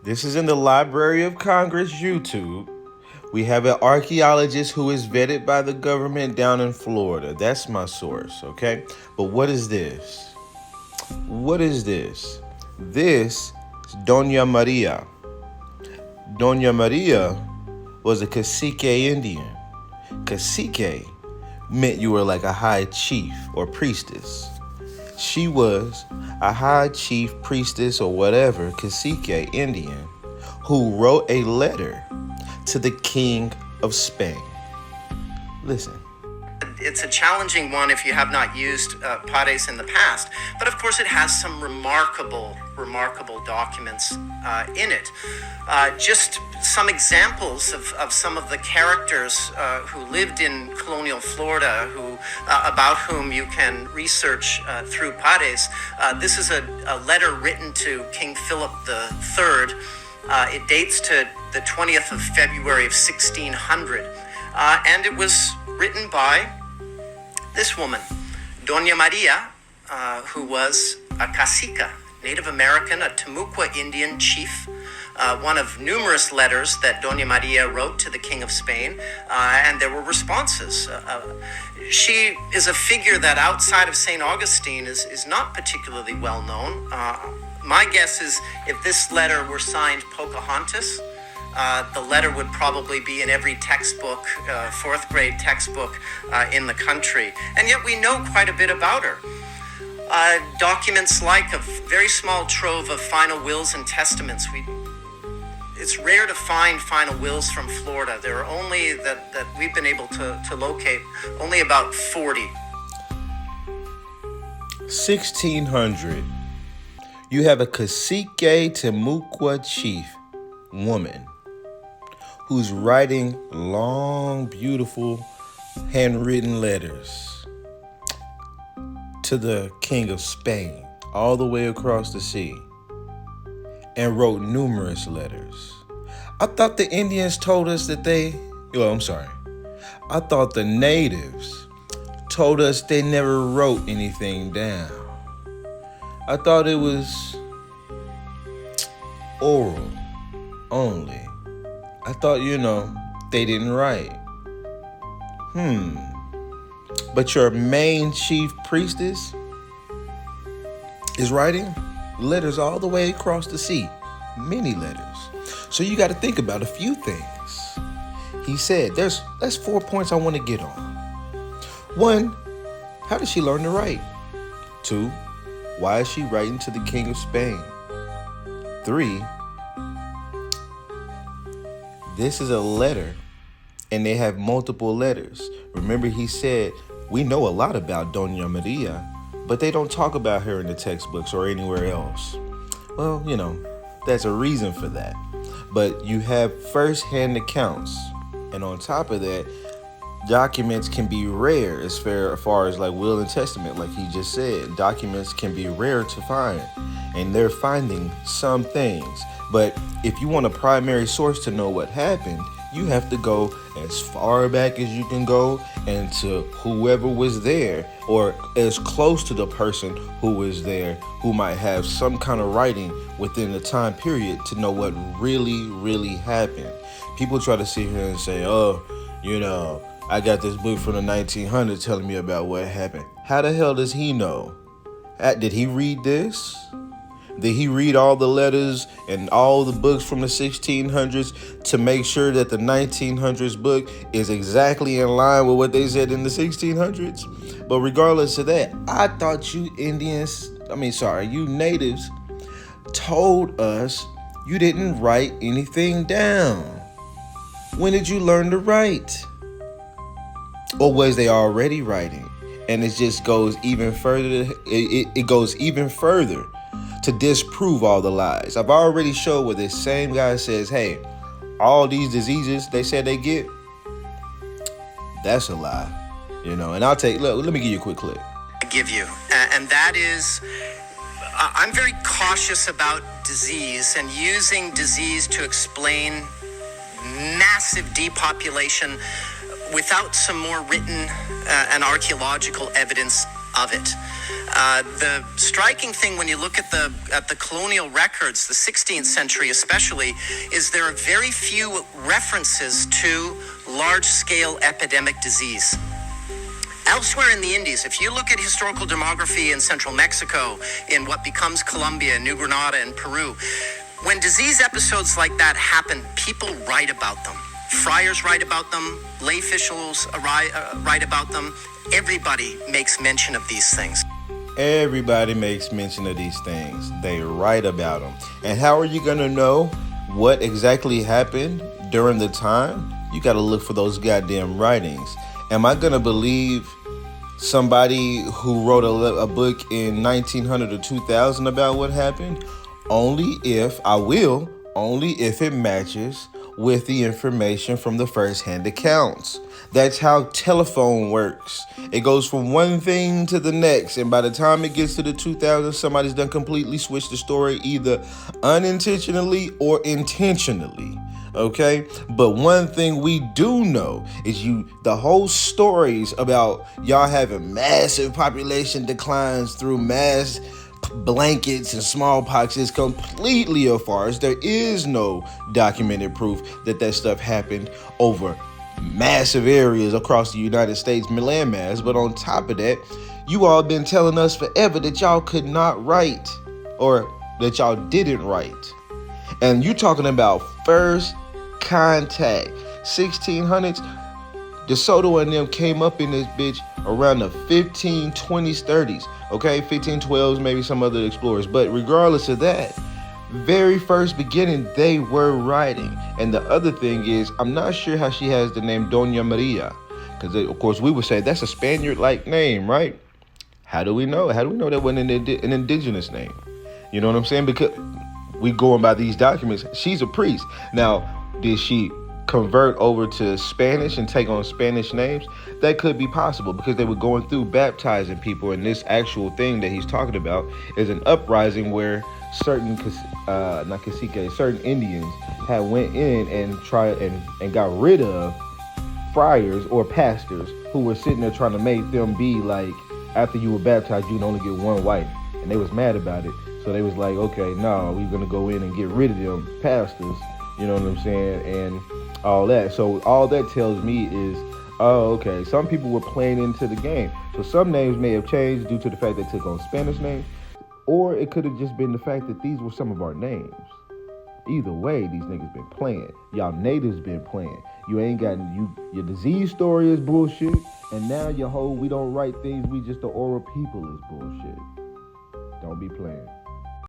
This is in the Library of Congress YouTube. We have an archaeologist who is vetted by the government down in Florida. That's my source, okay? But what is this? What is this? This is Doña Maria. Doña Maria was a cacique Indian. Cacique meant you were like a high chief or priestess. She was a high chief, priestess, or whatever, cacique Indian, who wrote a letter to the King of Spain. Listen. It's a challenging one if you have not used Pares in the past, but of course it has some remarkable documents in it. Just some examples of some of the characters who lived in colonial Florida, about whom you can research through Pares. This is a letter written to King Philip III. It dates to the 20th of February of 1600, and it was written by this woman, Doña Maria, who was a cacica, Native American, a Timucua Indian chief, one of numerous letters that Doña Maria wrote to the King of Spain, and there were responses. She is a figure that outside of St. Augustine is not particularly well known. My guess is if this letter were signed Pocahontas, the letter would probably be in every textbook, fourth grade textbook in the country. And yet we know quite a bit about her. Documents like a very small trove of final wills and testaments. It's rare to find final wills from Florida. There are only, that we've been able to locate, only about 40. 1600. You have a cacique Timucua chief woman who's writing long, beautiful, handwritten letters to the King of Spain, all the way across the sea, and wrote numerous letters. I thought the Indians told us that I thought the natives told us they never wrote anything down. I thought it was oral only. I thought, they didn't write. But your main chief priestess is writing letters all the way across the sea. Many letters. So you got to think about a few things. He said, that's 4 points I want to get on. 1, how did she learn to write? 2, why is she writing to the King of Spain? 3, this is a letter, and they have multiple letters. Remember, he said, we know a lot about Doña Maria, but they don't talk about her in the textbooks or anywhere else. Well, that's a reason for that. But you have first-hand accounts, and on top of that, documents can be rare as far as like will and testament, like he just said. Documents can be rare to find, and they're finding some things. But if you want a primary source to know what happened, you have to go as far back as you can go and to whoever was there, or as close to the person who was there, who might have some kind of writing within the time period to know what really happened. People try to sit here and say, I got this book from the 1900s telling me about what happened. How the hell does he know? Did he read this? Did he read all the letters and all the books from the 1600s to make sure that the 1900s book is exactly in line with what they said in the 1600s? But regardless of that, I thought you natives told us you didn't write anything down. When did you learn to write? Or was they already writing? And it just goes even further. It goes even further to disprove all the lies. I've already showed where this same guy says, hey, all these diseases they said they get, that's a lie. And let me give you a quick clip. And that is, I'm very cautious about disease and using disease to explain massive depopulation without some more written and archaeological evidence of it. The striking thing when you look at the colonial records, the 16th century especially, is there are very few references to large-scale epidemic disease. Elsewhere in the Indies, if you look at historical demography in central Mexico, in what becomes Colombia, New Granada, and Peru, when disease episodes like that happen, people write about them. Friars write about them, lay officials write about them. Everybody makes mention of these things. Everybody makes mention of these things. They write about them. And how are you going to know what exactly happened during the time? You got to look for those goddamn writings. Am I going to believe somebody who wrote a book in 1900 or 2000 about what happened? Only if it matches with the information from the first-hand accounts. That's how telephone works. It goes from one thing to the next, and by the time it gets to the 2000s, somebody's done completely switched the story, either unintentionally or intentionally. Okay? But one thing we do know is the whole stories about y'all having massive population declines through mass blankets and smallpox is completely a farce. There is no documented proof that stuff happened over massive areas across the United States landmass. But on top of that, you all been telling us forever that y'all could not write, or that y'all didn't write. And you talking about first contact, 1600s. DeSoto and them came up in this bitch around the 1520s, 30s. Okay, 1512s, maybe some other explorers. But regardless of that, very first beginning, they were writing. And the other thing is, I'm not sure how she has the name Doña Maria. Because, of course, we would say that's a Spaniard-like name, right? How do we know? How do we know that wasn't an indigenous name? You know what I'm saying? Because we going by these documents. She's a priest. Now, did she convert over to Spanish and take on Spanish names? That could be possible, because they were going through baptizing people, and this actual thing that he's talking about is an uprising where certain certain Indians had went in and tried and got rid of friars or pastors who were sitting there trying to make them be like, after you were baptized, you can only get one wife, and they was mad about it. So they was like, okay, no, we're gonna go in and get rid of them pastors, you know what I'm saying, and all that. So all that tells me is, oh, okay, some people were playing into the game. So some names may have changed due to the fact they took on Spanish names, or it could have just been the fact that these were some of our names. Either way, these niggas been playing. Y'all natives been playing. You ain't got, your disease story is bullshit, and now your whole we don't write things, we just the oral people is bullshit. Don't be playing.